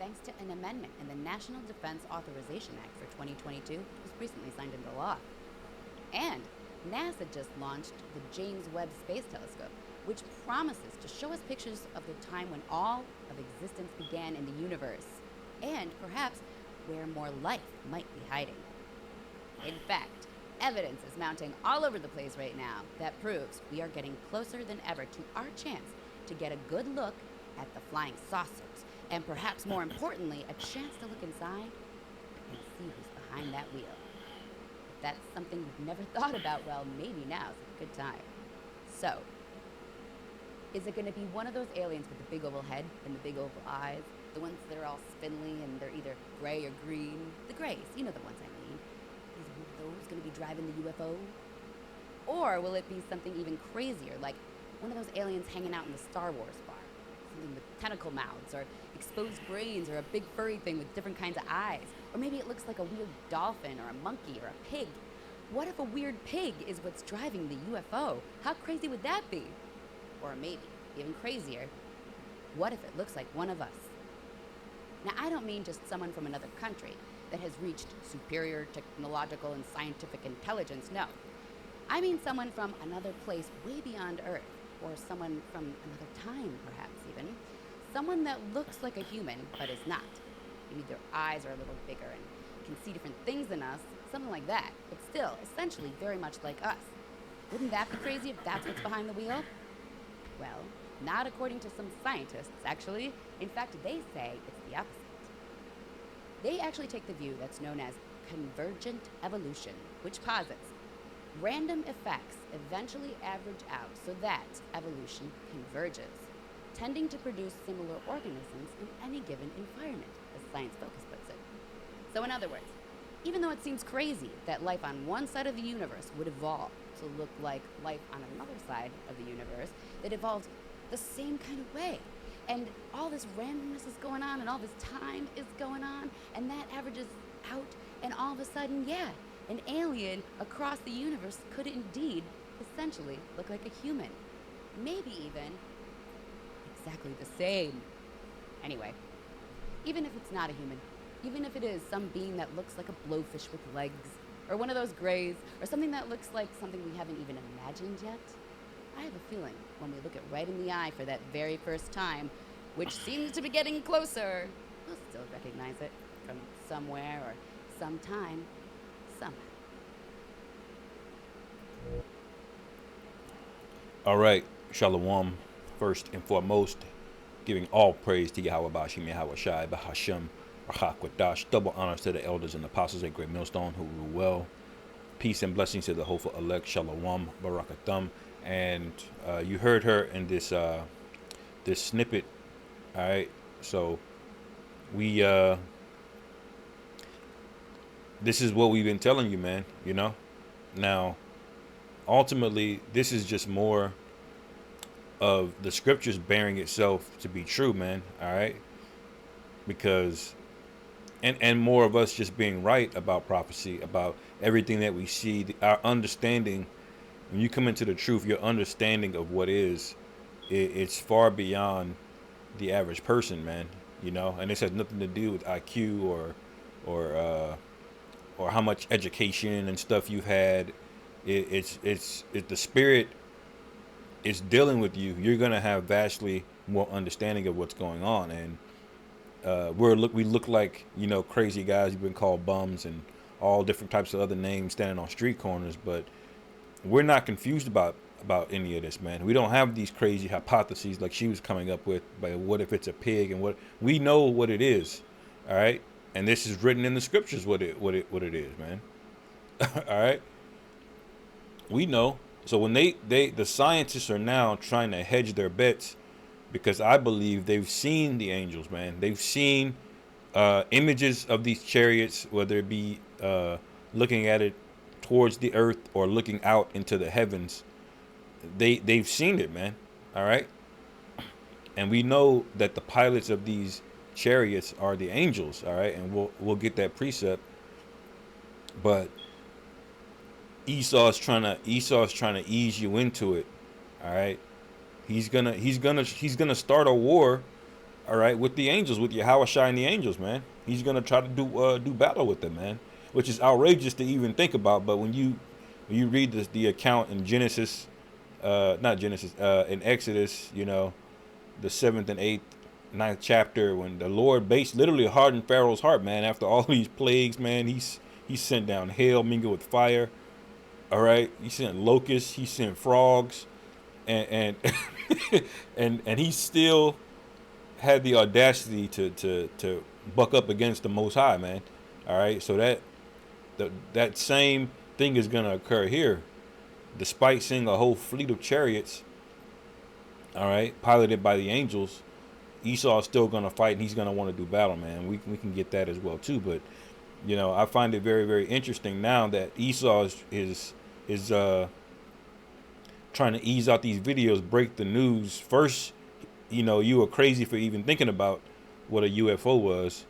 thanks to an amendment in the National Defense Authorization Act for 2022, which was recently signed into law. And NASA just launched the James Webb Space Telescope, which promises to show us pictures of the time when all of existence began in the universe, and perhaps where more life might be hiding. In fact, evidence is mounting all over the place right now that proves we are getting closer than ever to our chance to get a good look at the flying saucers, and perhaps more importantly, a chance to look inside and see who's behind that wheel. If that's something you've never thought about, well, maybe now's a good time. So, is it going to be one of those aliens with the big oval head and the big oval eyes? The ones that are all spindly and they're either gray or green? The grays, you know the ones I mean. Is one of those going to be driving the UFO? Or will it be something even crazier, like one of those aliens hanging out in the Star Wars bar? Something with tentacle mouths, or exposed brains, or a big furry thing with different kinds of eyes. Or maybe it looks like a weird dolphin, or a monkey, or a pig. What if a weird pig is what's driving the UFO? How crazy would that be? Or maybe, even crazier, what if it looks like one of us? Now, I don't mean just someone from another country that has reached superior technological and scientific intelligence, no. I mean someone from another place way beyond Earth, or someone from another time, perhaps even. Someone that looks like a human, but is not. Maybe their eyes are a little bigger and can see different things than us, something like that, but still, essentially very much like us. Wouldn't that be crazy if that's what's behind the wheel? Well, not according to some scientists, actually. In fact, they say it's the opposite. They actually take the view that's known as convergent evolution, which posits random effects eventually average out so that evolution converges, tending to produce similar organisms in any given environment, as Science Focus puts it. So in other words, even though it seems crazy that life on one side of the universe would evolve to look like life on another side of the universe that evolved the same kind of way, and all this randomness is going on, and all this time is going on, and that averages out, and all of a sudden, yeah, an alien across the universe could indeed essentially look like a human. Maybe even exactly the same. Anyway, even if it's not a human, even if it is some being that looks like a blowfish with legs, or one of those grays, or something that looks like something we haven't even imagined yet, I have a feeling when we look it right in the eye for that very first time, which seems to be getting closer, we'll still recognize it from somewhere or sometime, somehow. All right, Shalom. First and foremost, giving all praise to Yahweh Bashim Yahweh Shai Bahashem Rachak Wadash. Double honors to the elders and apostles at Great Millstone who rule well. Peace and blessings to the hopeful elect. Shalom Barakathum. And you heard her in this this snippet. All right, so we this is what we've been telling you, man. You know, now ultimately this is just more of the scriptures bearing itself to be true, man. All right, because and more of us just being right about prophecy, about everything that we see, our understanding. When you come into the truth, your understanding of what is, it's far beyond the average person, man. You know, and this has nothing to do with IQ or how much education and stuff you've had. It's the spirit is dealing with you. You're gonna have vastly more understanding of what's going on, and we look like, you know, crazy guys. You've been called bums and all different types of other names standing on street corners, but we're not confused about any of this, man. We don't have these crazy hypotheses like she was coming up with. But what if it's a pig? And what we know what it is, all right. And this is written in the scriptures what it is, man. All right. We know. So when the scientists are now trying to hedge their bets, because I believe they've seen the angels, man. They've seen images of these chariots, whether it be looking at it towards the earth or looking out into the heavens. They've seen it, man. All right. And we know that the pilots of these chariots are the angels. All right. And we'll get that precept. But Esau's trying to ease you into it. All right. He's gonna start a war all right, with the angels, with Yahushua and the angels, man. He's gonna try to do battle with them, man, which is outrageous to even think about. But when you read the account in Genesis, not Genesis, in Exodus, the seventh and eighth, ninth chapter, when the Lord literally hardened Pharaoh's heart, man. After all these plagues, man, he sent down hail mingled with fire. All right, he sent locusts, he sent frogs, and and he still had the audacity to buck up against the Most High, man. All right, so that same thing is gonna occur here, despite seeing a whole fleet of chariots. All right, piloted by the angels. Esau is still gonna fight, and he's gonna want to do battle, man. We can get that as well too, but I find it very, very interesting now that Esau is trying to ease out these videos, break the news. First, you were crazy for even thinking about what a UFO was,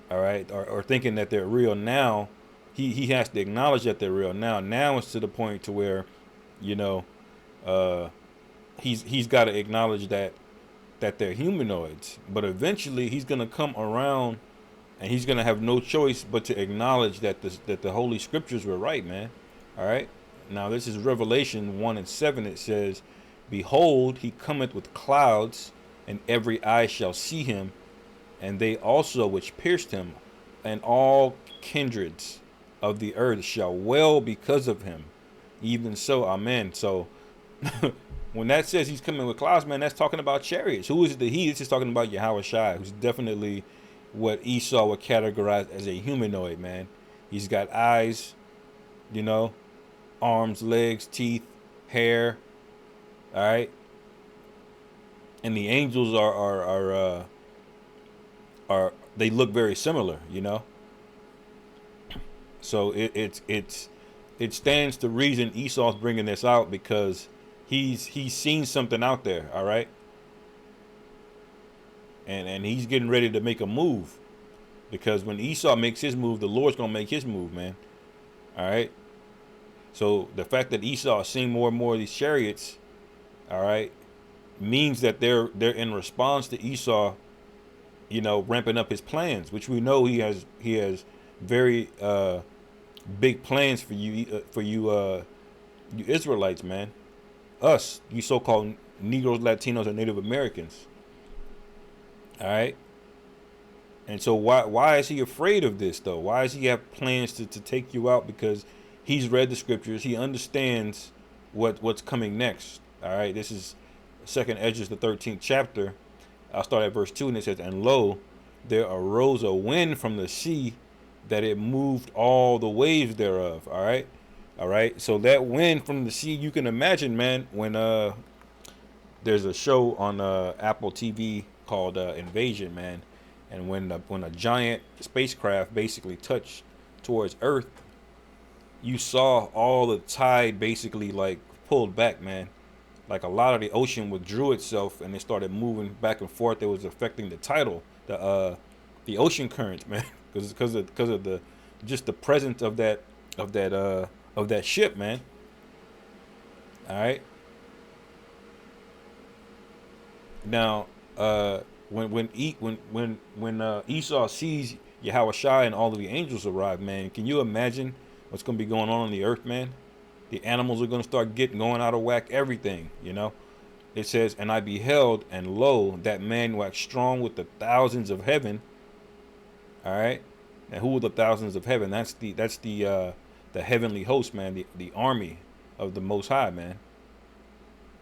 all right, or thinking that they're real. Now, he has to acknowledge that they're real. Now it's to the point to where, he's got to acknowledge that they're humanoids. But eventually, he's gonna come around, and he's gonna have no choice but to acknowledge that the Holy Scriptures were right, man. All right. Now this is Revelation 1:7. It says, "Behold, he cometh with clouds, and every eye shall see him, and they also which pierced him, and all kindreds of the earth shall wail because of him. Even so, amen." So when that says he's coming with clouds, man, that's talking about chariots. Who is the he? It's just talking about Yahushua, who's definitely what Esau would categorize as a humanoid, man. He's got eyes, arms, legs, teeth, hair. All right. And the angels are they look very similar, So it stands to reason Esau's bringing this out because he's seen something out there, all right? And he's getting ready to make a move, because when Esau makes his move, the Lord's gonna make his move, man. All right. So the fact that Esau is seeing more and more of these chariots, all right, means that they're in response to Esau, ramping up his plans, which we know he has very big plans for you Israelites, man. Us, you so-called Negroes, Latinos, and Native Americans. All right. And so why is he afraid of this, though? Why does he have plans to take you out? Because he's read the scriptures. He understands what's coming next. All right. This is 2nd Esdras, the 13th chapter. I'll start at verse 2, and it says, "And lo, there arose a wind from the sea, that it moved all the waves thereof." All right. All right. So that wind from the sea, you can imagine, man, when there's a show on Apple TV called Invasion, man. And when a giant spacecraft basically touched towards Earth, you saw all the tide basically like pulled back, man. Like a lot of the ocean withdrew itself, and it started moving back and forth. It was affecting the ocean currents, man, because of the presence of that ship, man. All right. Now, when Esau sees Yahushua and all of the angels arrive, man, can you imagine what's going to be going on the earth, man? The animals are going to start going out of whack, everything, It says, "And I beheld, and lo, that man waxed strong with the thousands of heaven." All right. And who are the thousands of heaven? That's the heavenly host, man, the army of the Most High, man,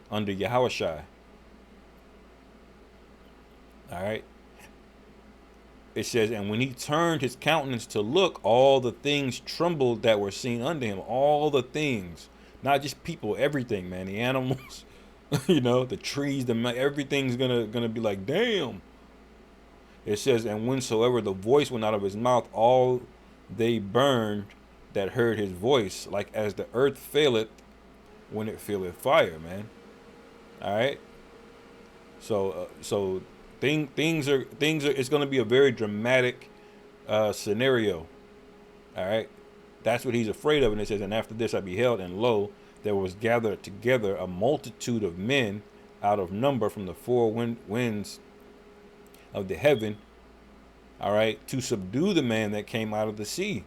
under Yahushua. All right. It says, "And when he turned his countenance to look, all the things trembled that were seen unto him." All the things, not just people, everything, man. The animals, the trees, everything's gonna be like, damn. It says, "And whensoever the voice went out of his mouth, all they burned that heard his voice, like as the earth faileth when it feeleth fire," man. All right. So things are it's going to be a very dramatic scenario. All right. That's what he's afraid of. And it says, "And after this I beheld, and lo, there was gathered together a multitude of men out of number from the four winds of the heaven, all right, to subdue the man that came out of the sea.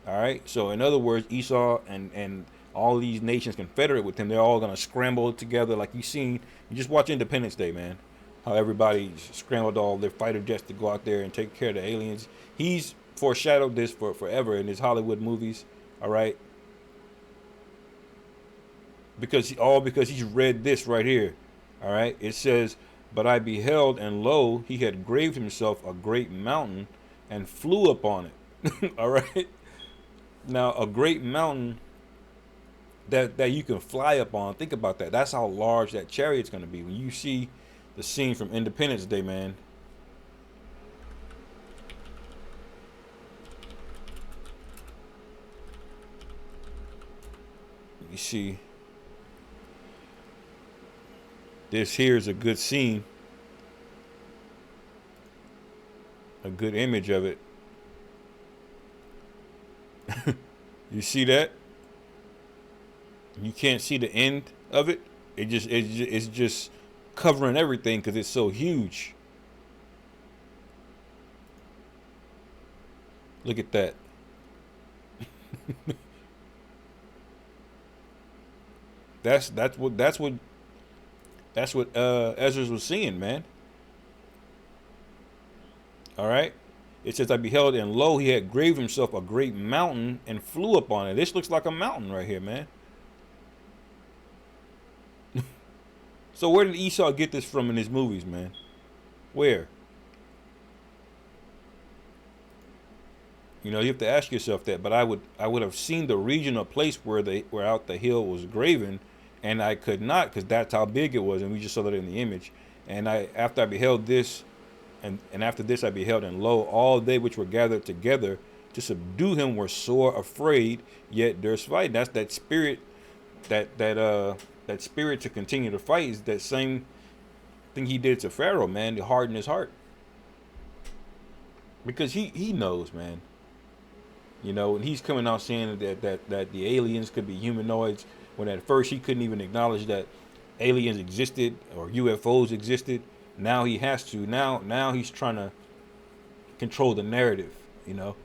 All right. So in other words, Esau and all these nations confederate with him, they're all gonna scramble together like you seen. You just watch Independence Day, man. How everybody scrambled all their fighter jets to go out there and take care of the aliens. He's foreshadowed this for forever in his Hollywood movies. All right. Because he's read this right here. All right. It says, "But I beheld, and lo, he had graved himself a great mountain, and flew upon it." All right. Now, a great mountain that you can fly up on. Think about that. That's how large that chariot's going to be. When you see the scene from Independence Day, man. You see, this here is a good scene, a good image of it. You see that? You can't see the end of it. It's just covering everything because it's so huge. Look at that. That's what Ezra was seeing, man. All right. It says, "I beheld, and lo, he had graved himself a great mountain and flew upon it." This looks like a mountain right here, man. So where did Esau get this from in his movies, man? Where? You know, you have to ask yourself that. But I would have seen the region or place where out the hill was graven, and I could not because that's how big it was, and we just saw that in the image. And after I beheld this, and after this I beheld, and lo, all they which were gathered together to subdue him were sore afraid. Yet there's fight. That's that spirit, that spirit to continue to fight is that same thing he did to Pharaoh, man, to harden his heart. Because he knows, man. You know, and he's coming out saying that the aliens could be humanoids, when at first he couldn't even acknowledge that aliens existed or UFOs existed. Now he has to. Now he's trying to control the narrative, you know.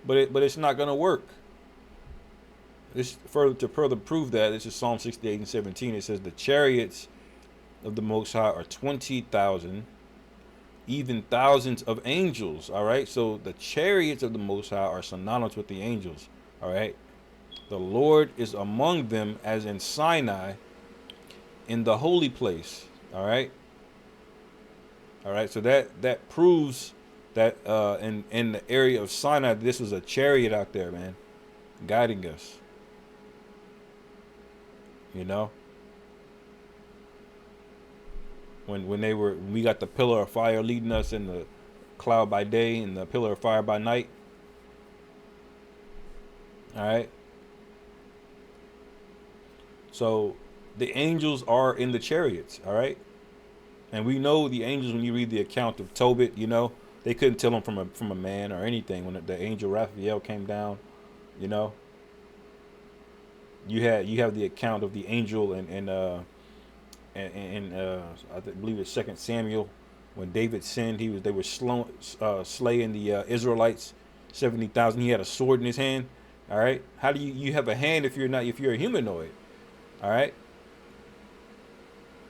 But it's not gonna work. This to further prove that, this is Psalm 68 and 17. It says, "The chariots of the Most High are 20,000, even thousands of angels." All right. So the chariots of the Most High are synonymous with the angels. All right. The Lord is among them as in Sinai, in the holy place. All right. All right. So that proves that in the area of Sinai, this was a chariot out there, man, guiding us. You know, when we got the pillar of fire leading us in the cloud by day and the pillar of fire by night. All right. So the angels are in the chariots. All right. And we know the angels, when you read the account of Tobit, you know, they couldn't tell them from a man or anything. When the angel Raphael came down, you know, you have the account of the angel and I believe it's 2 Samuel, when David sinned, they were slaying the Israelites, 70,000. He had a sword in his hand. All right. How do you have a hand if you're a humanoid? All right.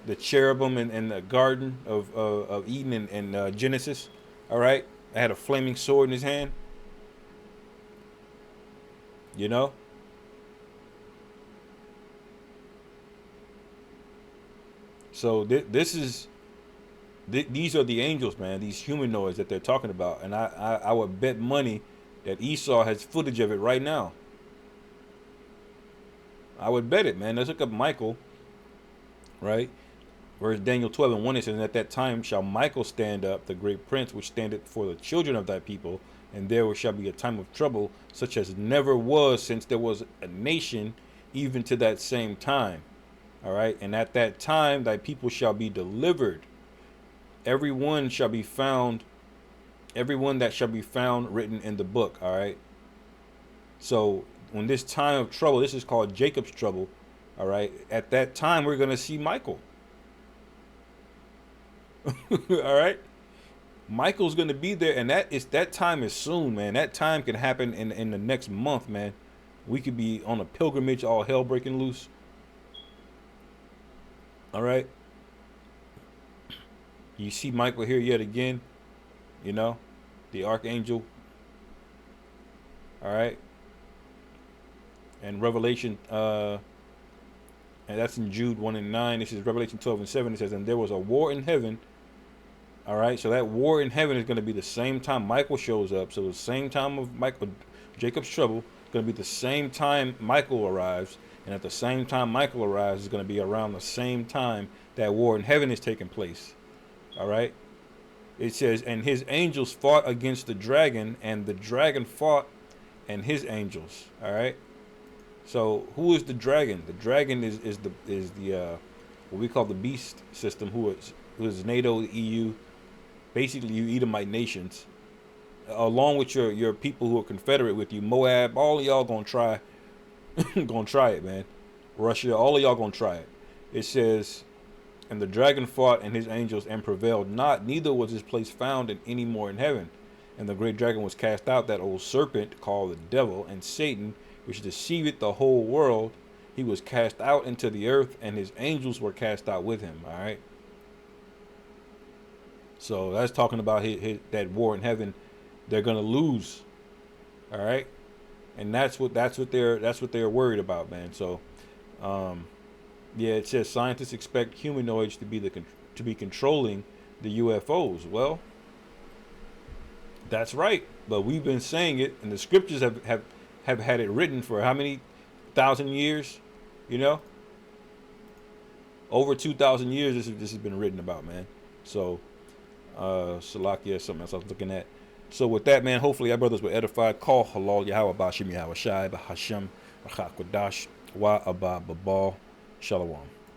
The cherubim in the garden of Eden in Genesis. All right. I had a flaming sword in his hand. You know. So these are the angels, man. These humanoids that they're talking about, and I would bet money that Esau has footage of it right now. I would bet it, man. Let's look up Michael, right? Whereas Daniel 12 and 1, it says, "And at that time shall Michael stand up, the great prince, which standeth for the children of thy people, and there shall be a time of trouble, such as never was since there was a nation, even to that same time." All right. "And at that time thy people shall be delivered. Everyone that shall be found written in the book." All right. So when this time of trouble, this is called Jacob's trouble. All right. At that time, we're going to see Michael. All right. Michael's gonna be there, and that time is soon, man. That time can happen in the next month, man. We could be on a pilgrimage, all hell breaking loose. All right. You see Michael here yet again, you know, the archangel. All right. And Revelation, and that's in Jude 1 and 9. This is Revelation 12 and 7. It says, and there was a war in heaven. All right. So that war in heaven is going to be the same time Michael shows up. So the same time of Michael, Jacob's trouble, is going to be the same time Michael arrives. And at the same time Michael arrives is going to be around the same time that war in heaven is taking place. All right. It says, and his angels fought against the dragon, and the dragon fought and his angels. All right. So who is the dragon? The dragon is the what we call the beast system, who is NATO, the EU, basically you Edomite nations, along with your people who are confederate with you, Moab. All of y'all gonna try gonna try it, man. Russia, all of y'all gonna try it. It says, and the dragon fought and his angels and prevailed not, neither was his place found in any more in heaven. And the great dragon was cast out, that old serpent called the devil and Satan, which deceiveth the whole world. He was cast out into the earth, and his angels were cast out with him. All right. So that's talking about that war in heaven. They're gonna lose. All right. And that's what they're worried about, man. So, yeah, it says scientists expect humanoids to be controlling the UFOs. Well, that's right. But we've been saying it, and the scriptures have had it written for how many thousand years? You know, over 2,000 years. This has been written about, man. So, Salakia, something else I was looking at. So with that, man, hopefully our brothers were edified. Call halal Yahweh Bashim Yahweh Shai Bahasham Rachak Wadash Wa Abba Babal Shalom.